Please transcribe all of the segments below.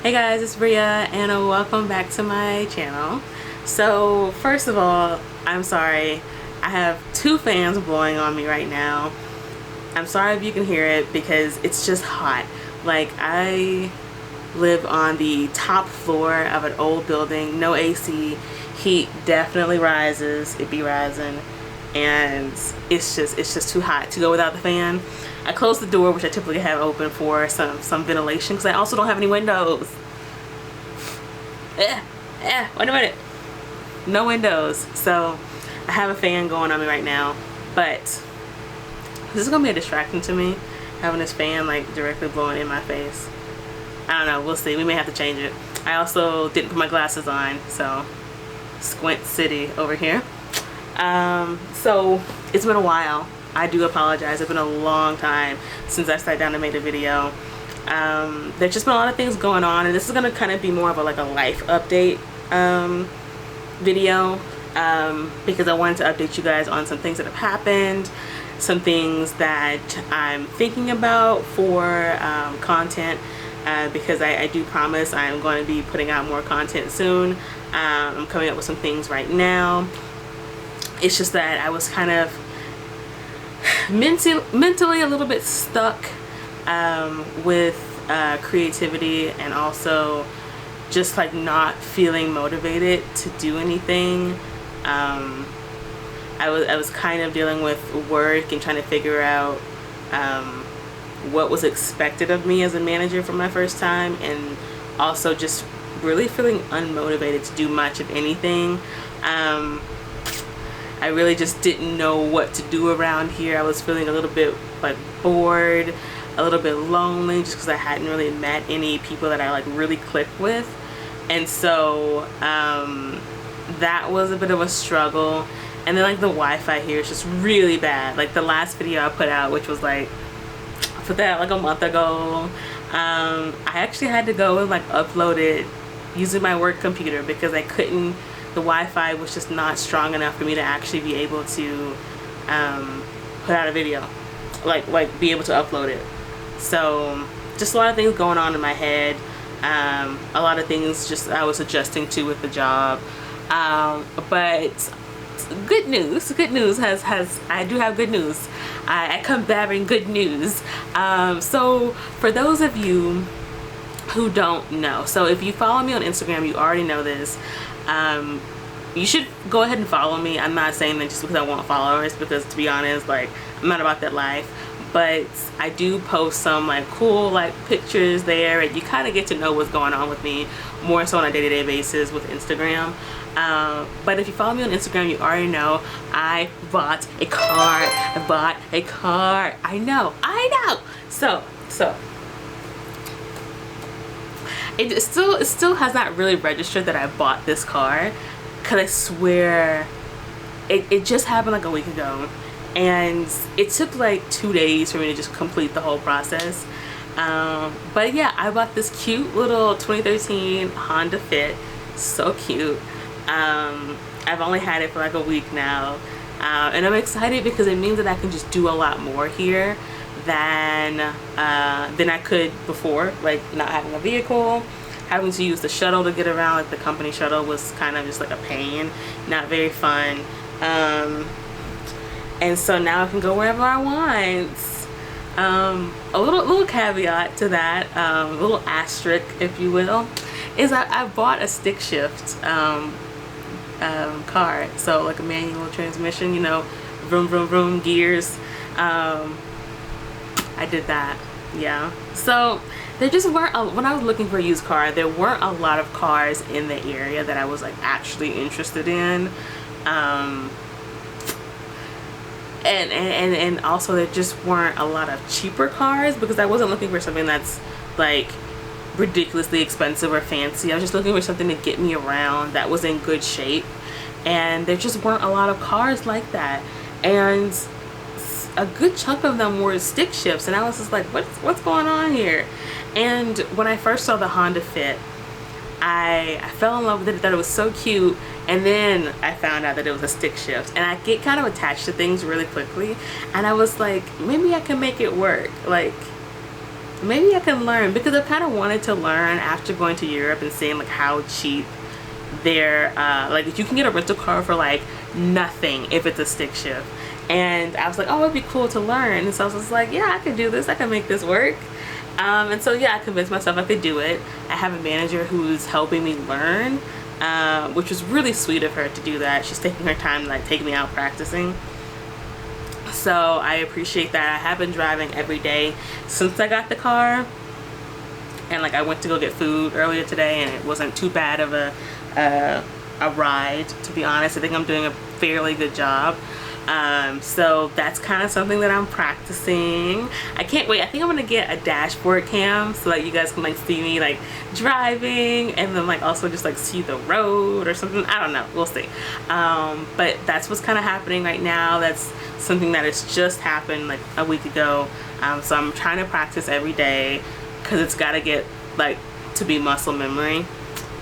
Hey guys, it's Bria and welcome back to my channel. So first of all, I'm sorry. I have two fans blowing on me right now. I'm sorry if you can hear it because it's just hot. Like, I live on the top floor of an old building, no AC. Heat definitely rises, it be rising, and it's just too hot to go without the fan. I closed the door, which I typically have open for some ventilation, because I also don't have any windows. Wait a minute. No windows. So I have a fan going on me right now, but this is gonna be a distraction to me, having this fan like directly blowing in my face. I don't know, we'll see. We may have to change it. I also didn't put my glasses on, so squint city over here. So it's been a while. I do apologize. It's been a long time since I sat down and made a video. There's just been a lot of things going on, and this is gonna kind of be more of a life update video, because I wanted to update you guys on some things that have happened, some things that I'm thinking about for content, because I do promise I'm going to be putting out more content soon. I'm coming up with some things right now. It's just that I was kind of mentally a little bit stuck with creativity, and also just like not feeling motivated to do anything. I was kind of dealing with work and trying to figure out what was expected of me as a manager for my first time, and also just really feeling unmotivated to do much of anything. I really just didn't know what to do around here. I was feeling a little bit like bored, a little bit lonely, just because I hadn't really met any people that I like really clicked with. And so that was a bit of a struggle. And then like the Wi-Fi here is just really bad. Like the last video I put out, which was like, I put that out like a month ago, I actually had to go and like upload it using my work computer because I couldn't, the Wi-Fi was just not strong enough for me to actually be able to put out a video, like be able to upload it. So just a lot of things going on in my head, a lot of things just I was adjusting to with the job, but good news I do have good news. I come bearing good news. So for those of you who don't know, so if you follow me on Instagram, you already know this. You should go ahead and follow me. I'm not saying that just because I want followers, because to be honest, like, I'm not about that life. But I do post some like cool like pictures there, and you kind of get to know what's going on with me more so on a day-to-day basis with Instagram. But if you follow me on Instagram, you already know I bought a car. I know. So it still has not really registered that I bought this car, because I swear it just happened like a week ago, and it took like 2 days for me to just complete the whole process. But yeah, I bought this cute little 2013 Honda Fit. So cute. I've only had it for like a week now, and I'm excited because it means that I can just do a lot more here than I could before, like not having a vehicle. Having to use the shuttle to get around, like the company shuttle, was kind of just like a pain, not very fun. And so now I can go wherever I want. A little caveat to that, a little asterisk, if you will, is I bought a stick shift car, so like a manual transmission, you know, vroom vroom vroom gears. I did that, yeah. So there just weren't, when I was looking for a used car, there weren't a lot of cars in the area that I was like actually interested in. And also there just weren't a lot of cheaper cars, because I wasn't looking for something that's like ridiculously expensive or fancy. I was just looking for something to get me around that was in good shape, and there just weren't a lot of cars like that, and a good chunk of them were stick shifts, and I was just like, what's going on here? And when I first saw the Honda Fit, I fell in love with it, thought it was so cute, and then I found out that it was a stick shift, and I get kind of attached to things really quickly, and I was like, maybe I can make it work. Like, maybe I can learn, because I kind of wanted to learn after going to Europe and seeing like how cheap their like you can get a rental car for like nothing if it's a stick shift. And I was like, oh, it'd be cool to learn. And so I was just like, yeah, I can do this, I can make this work. And so yeah, I convinced myself I could do it. I have a manager who's helping me learn, which was really sweet of her to do that. She's taking her time to like take me out practicing. So I appreciate that. I have been driving every day since I got the car. And like I went to go get food earlier today and it wasn't too bad of a ride, to be honest. I think I'm doing a fairly good job. So that's kind of something that I'm practicing. I can't wait. I think I'm gonna get a dashboard cam so that you guys can like see me like driving, and then like also just like see the road or something. I don't know, we'll see. But that's what's kind of happening right now. That's something that has just happened like a week ago. So I'm trying to practice every day because it's got to get like to be muscle memory.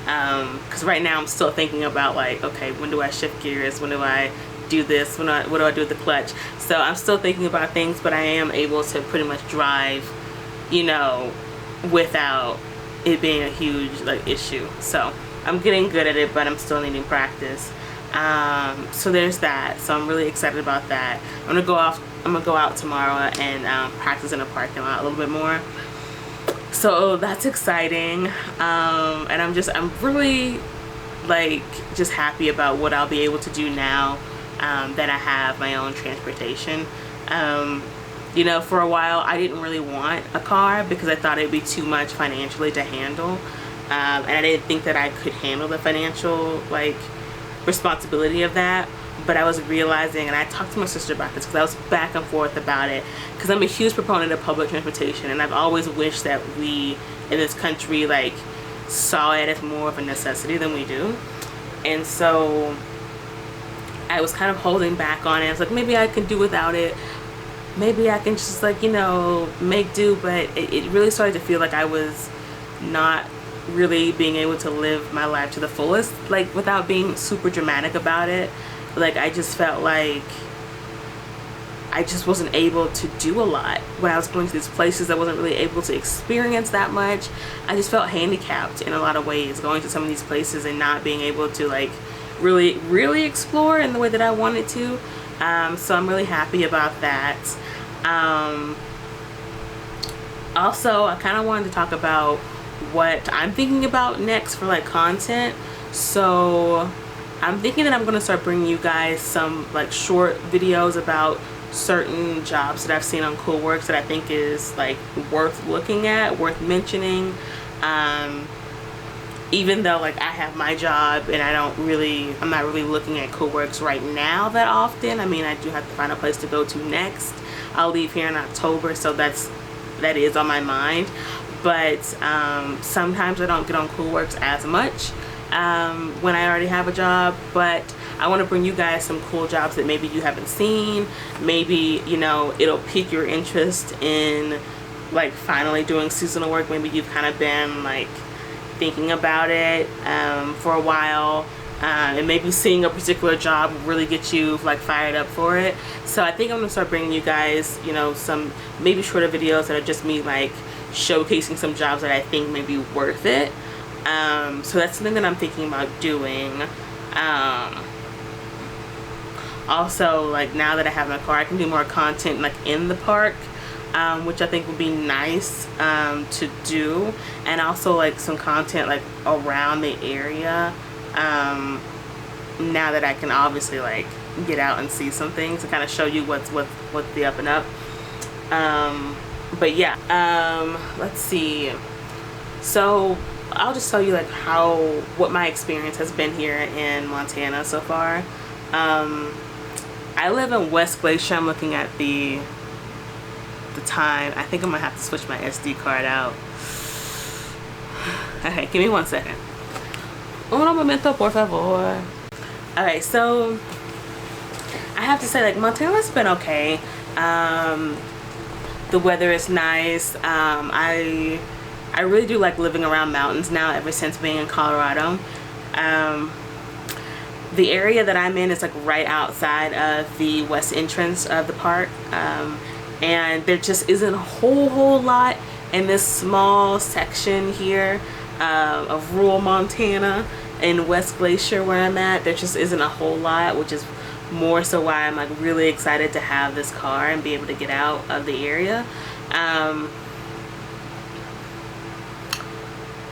Because right now I'm still thinking about like, okay, when do I shift gears, when do I do this, what do I do with the clutch? So I'm still thinking about things, but I am able to pretty much drive, you know, without it being a huge like issue. So I'm getting good at it, but I'm still needing practice. So there's that. So I'm really excited about that. I'm gonna go out tomorrow and practice in a parking lot a little bit more. So that's exciting. And I'm really like just happy about what I'll be able to do now that I have my own transportation. You know, for a while I didn't really want a car because I thought it'd be too much financially to handle, and I didn't think that I could handle the financial like responsibility of that. But I was realizing, and I talked to my sister about this because I was back and forth about it, because I'm a huge proponent of public transportation, and I've always wished that we in this country like saw it as more of a necessity than we do. And so I was kind of holding back on it. I was like, maybe I can do without it, maybe I can just like, you know, make do. But it really started to feel like I was not really being able to live my life to the fullest, like without being super dramatic about it. Like I just felt like I just wasn't able to do a lot when I was going to these places. I wasn't really able to experience that much. I just felt handicapped in a lot of ways going to some of these places and not being able to like really explore in the way that I wanted to. So I'm really happy about that. Also, I kind of wanted to talk about what I'm thinking about next for like content. So I'm thinking that I'm going to start bringing you guys some like short videos about certain jobs that I've seen on Coolworks that I think is like worth looking at, worth mentioning. Even though like I have my job and I'm not really looking at Coolworks right now that often. I mean, I do have to find a place to go to next. I'll leave here in October, so that is on my mind. But sometimes I don't get on Coolworks as much when I already have a job. But I want to bring you guys some cool jobs that maybe you haven't seen. Maybe, you know, it'll pique your interest in like finally doing seasonal work. Maybe you've kind of been like thinking about it for a while, and maybe seeing a particular job will really get you like fired up for it. So I think I'm gonna start bringing you guys, you know, some maybe shorter videos that are just me like showcasing some jobs that I think may be worth it. So that's something that I'm thinking about doing. Also, like now that I have my car, I can do more content like in the park, which I think would be nice to do, and also like some content like around the area, now that I can obviously like get out and see some things to kind of show you what's the up and up. But yeah, let's see. So I'll just tell you like what my experience has been here in Montana so far. I live in West Glacier. I'm looking at the time. I think I'm gonna have to switch my SD card out. Okay, give me 1 second. Un momento, por favor. Okay, so I have to say like Montana's been okay. The weather is nice. I really do like living around mountains now ever since being in Colorado. The area that I'm in is like right outside of the west entrance of the park, and there just isn't a whole lot in this small section here of rural Montana in West Glacier where I'm at. There just isn't a whole lot, which is more so why I'm like really excited to have this car and be able to get out of the area.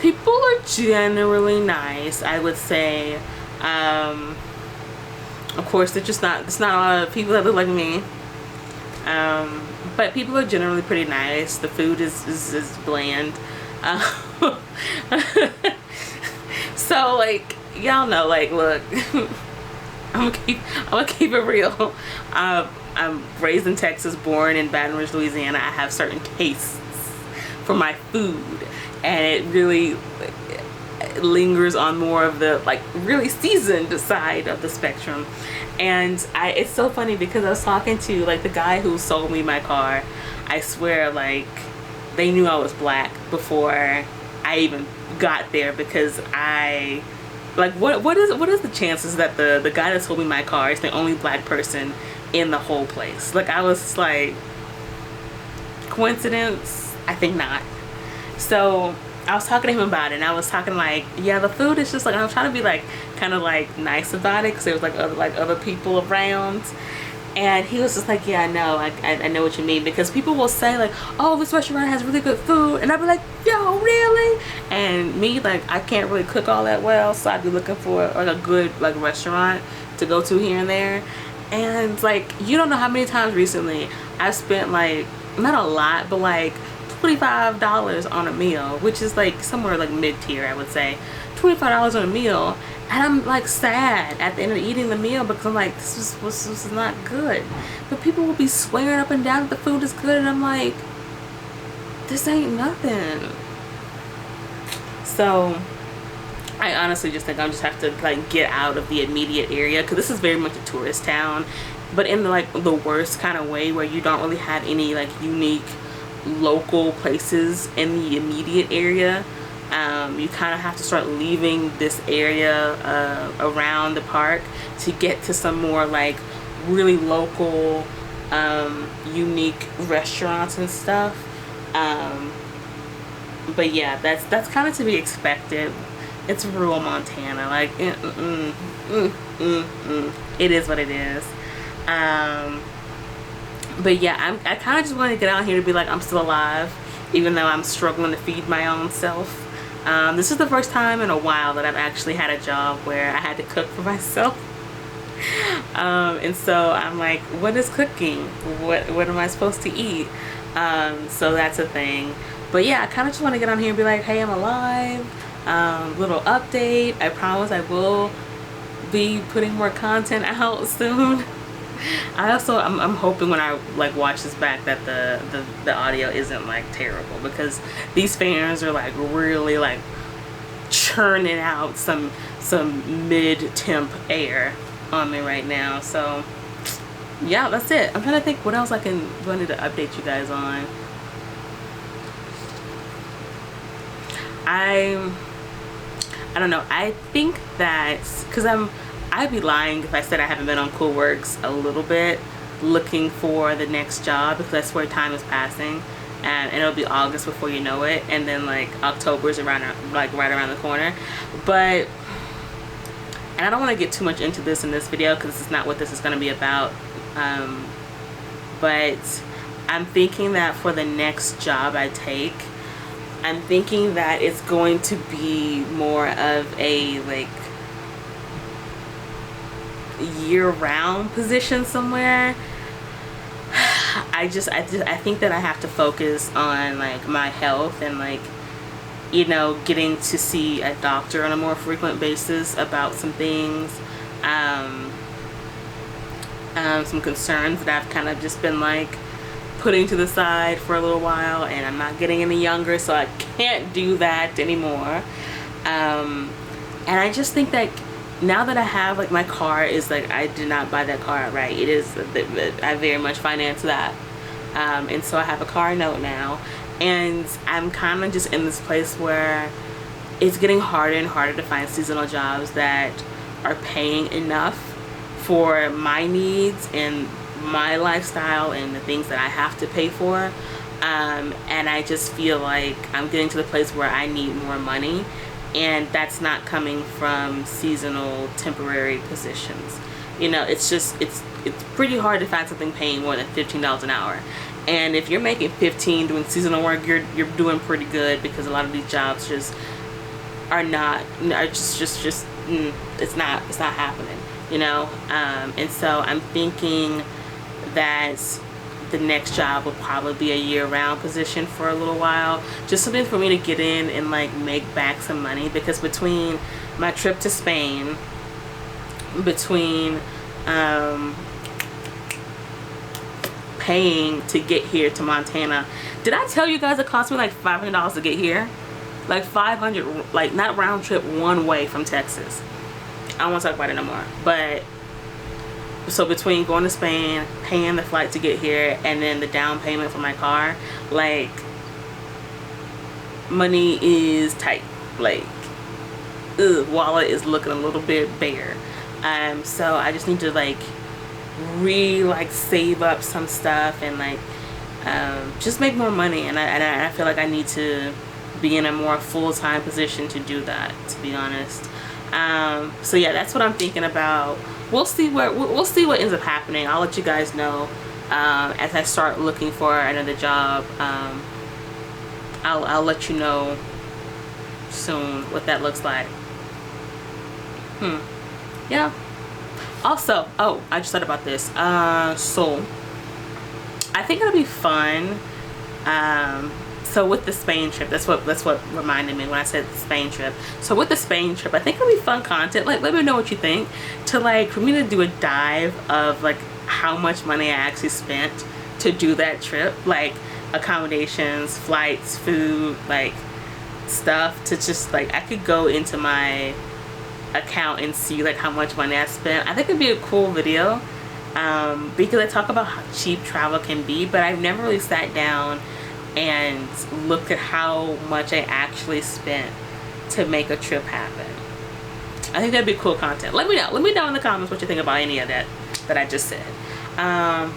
People are generally nice, I would say. Of course, there's not a lot of people that look like me. But people are generally pretty nice. The food is bland. So like, y'all know, like, look, I'm gonna keep it real. I'm raised in Texas, born in Baton Rouge, Louisiana. I have certain tastes for my food, and it really lingers on more of the like really seasoned side of the spectrum. And it's so funny because I was talking to like the guy who sold me my car. I swear, like, they knew I was black before I even got there, because I like, what is the chances that the guy that sold me my car is the only black person in the whole place? Like, I was like, coincidence? I think not. So I was talking to him about it, and I was talking like, yeah, the food is just like, I was trying to be like kind of like nice about it because there was like other people around, and he was just like, yeah, I know, I know what you mean, because people will say like, oh, this restaurant has really good food, and I'd be like, yo, really? And me, like, I can't really cook all that well, so I'd be looking for like a good like restaurant to go to here and there. And like, you don't know how many times recently I've spent like, not a lot, but like $25 on a meal, which is like somewhere like mid-tier, I would say. $25 on a meal, and I'm like sad at the end of eating the meal because I'm like, this is not good. But people will be swearing up and down that the food is good, and I'm like, this ain't nothing. So I honestly just think I just have to like get out of the immediate area, because this is very much a tourist town, but in like the worst kind of way, where you don't really have any like unique local places in the immediate area. You kind of have to start leaving this area around the park to get to some more like really local unique restaurants and stuff. But yeah, that's kind of to be expected. It's rural Montana, like it is what it is. But yeah, I kind of just want to get out here to be like, I'm still alive, even though I'm struggling to feed my own self. This is the first time in a while that I've actually had a job where I had to cook for myself. And so I'm like, what is cooking? What am I supposed to eat? So that's a thing. But yeah, I kind of just want to get on here and be like, hey, I'm alive. Little update. I promise I will be putting more content out soon. I'm hoping when I like watch this back that the audio isn't like terrible, because these fans are like really like churning out some mid-temp air on me right now. So yeah, that's it. I'm trying to think what else I need to update you guys on. I don't know. I think that because I'd be lying if I said I haven't been on Coolworks a little bit looking for the next job, because that's where time is passing, and it'll be August before you know it, and then like October is around, like right around the corner. But, and I don't want to get too much into this in this video because this is not what this is going to be about, but I'm thinking that for the next job I take, I'm thinking that it's going to be more of a like year-round position somewhere. I think that I have to focus on like my health and like, you know, getting to see a doctor on a more frequent basis about some things, some concerns that I've kind of just been like putting to the side for a little while, and I'm not getting any younger, so I can't do that anymore. And I just think that now that I have like my car is like, I did not buy that car outright. It is, I very much finance that, and so I have a car note now, and I'm kind of just in this place where it's getting harder and harder to find seasonal jobs that are paying enough for my needs and my lifestyle and the things that I have to pay for. And I just feel like I'm getting to the place where I need more money, and that's not coming from seasonal temporary positions. You know, it's just it's pretty hard to find something paying more than $15 an hour. And if you're making 15 doing seasonal work, you're doing pretty good, because a lot of these jobs just are not, it's not happening, you know. And so I'm thinking that the next job will probably be a year-round position for a little while, just something for me to get in and like make back some money, because between my trip to Spain, between paying to get here to Montana, did I tell you guys it cost me like $500 to get here? Like 500, like not round trip, one way from Texas. I don't want to talk about it no more. But so between going to Spain, paying the flight to get here, and then the down payment for my car, like money is tight. Like, wallet is looking a little bit bare. So I just need to like save up some stuff and like just make more money, and I feel like I need to be in a more full-time position to do that, to be honest. So yeah, that's what I'm thinking about. We'll see what ends up happening. I'll let you guys know as I start looking for another job. I'll let you know soon what that looks like. Yeah. Also, oh, I just thought about this. So I think it'll be fun. So with the Spain trip, that's what reminded me when I said the Spain trip. So with the Spain trip, I think it'll be fun content. Like, let me know what you think. For me to do a dive of like how much money I actually spent to do that trip, like accommodations, flights, food, like stuff, to just like, I could go into my account and see like how much money I spent. I think it'd be a cool video, because I talk about how cheap travel can be, but I've never really sat down and looked at how much I actually spent to make a trip happen. I think that'd be cool content. Let me know in the comments what you think about any of that I just said.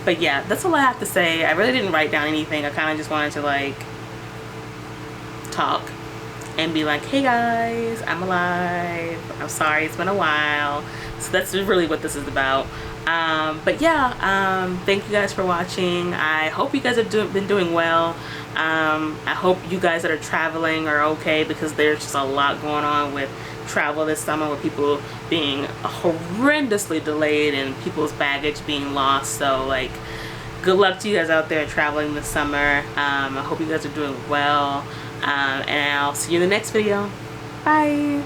But yeah, that's all I have to say. I really didn't write down anything. I kind of just wanted to like talk and be like, hey guys, I'm alive, I'm sorry it's been a while. So that's really what this is about. But yeah, thank you guys for watching. I hope you guys have been doing well. I hope you guys that are traveling are okay, because there's just a lot going on with travel this summer, with people being horrendously delayed and people's baggage being lost. So like, good luck to you guys out there traveling this summer. I hope you guys are doing well, and I'll see you in the next video. Bye.